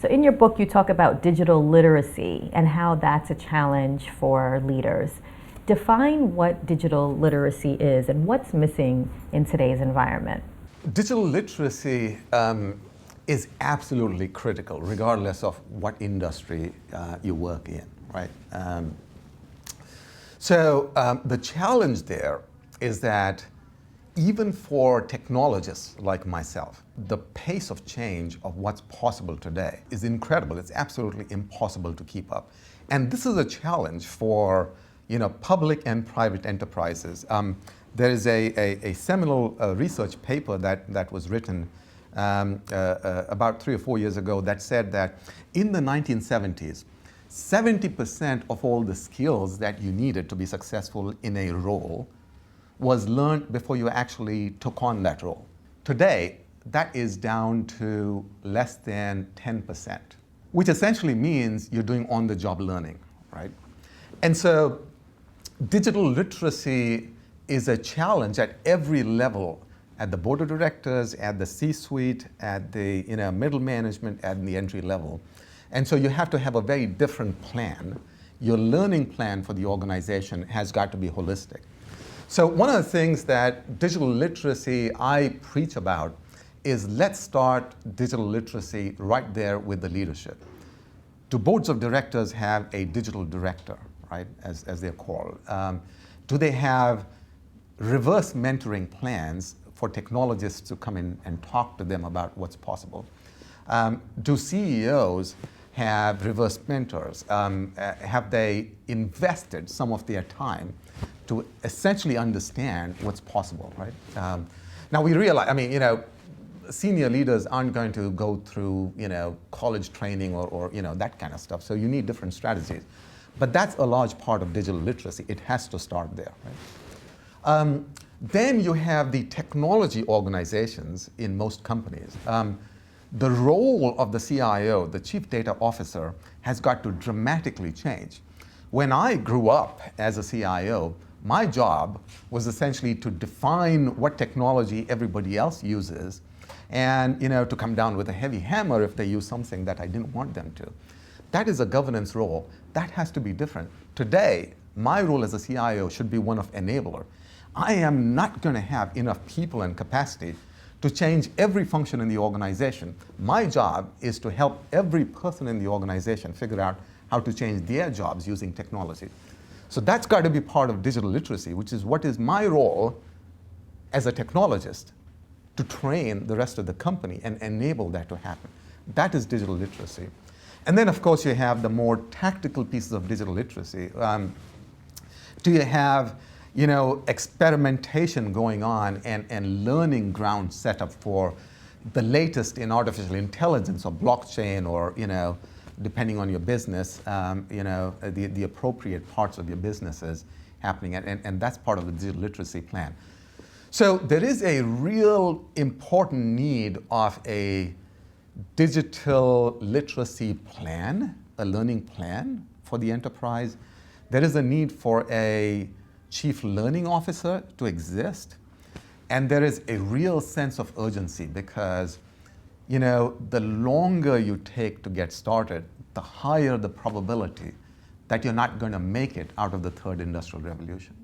So in your book, you talk about digital literacy and how that's a challenge for leaders. Define what digital literacy is and what's missing in today's environment. Digital literacy is absolutely critical, regardless of what industry you work in, right? The challenge there is that even for technologists like myself, the pace of change of what's possible today is incredible. It's absolutely impossible to keep up. And this is a challenge for public and private enterprises. There is a seminal research paper that was written about 3 or 4 years ago that said that in the 1970s, 70% of all the skills that you needed to be successful in a role was learned before you actually took on that role. Today, that is down to less than 10%, which essentially means you're doing on-the-job learning, right? And so digital literacy is a challenge at every level, at the board of directors, at the C-suite, at the middle management, at the entry level. And so you have to have a very different plan. Your learning plan for the organization has got to be holistic. So one of the things that digital literacy I preach about is let's start digital literacy right there with the leadership. Do boards of directors have a digital director, right, as they're called? Do they have reverse mentoring plans for technologists to come in and talk to them about what's possible? Do CEOs have reverse mentors? Have they invested some of their time to essentially understand what's possible, right? Now we realize, senior leaders aren't going to go through, college training or that kind of stuff. So you need different strategies. But that's a large part of digital literacy. It has to start there, right? Then you have the technology organizations in most companies. The role of the CIO, the Chief Data Officer, has got to dramatically change. When I grew up as a CIO, my job was essentially to define what technology everybody else uses and to come down with a heavy hammer if they use something that I didn't want them to. That is a governance role. That has to be different. Today, my role as a CIO should be one of enabler. I am not going to have enough people and capacity to change every function in the organization. My job is to help every person in the organization figure out how to change their jobs using technology. So that's got to be part of digital literacy, which is what is my role as a technologist to train the rest of the company and enable that to happen. That is digital literacy. And then, of course, you have the more tactical pieces of digital literacy. Do you have experimentation going on and learning ground set up for the latest in artificial intelligence or blockchain or, depending on your business, the appropriate parts of your businesses happening. And that's part of the digital literacy plan. So there is a real important need of a digital literacy plan, a learning plan for the enterprise. There is a need for a chief learning officer to exist. And there is a real sense of urgency because the longer you take to get started, the higher the probability that you're not going to make it out of the third industrial revolution.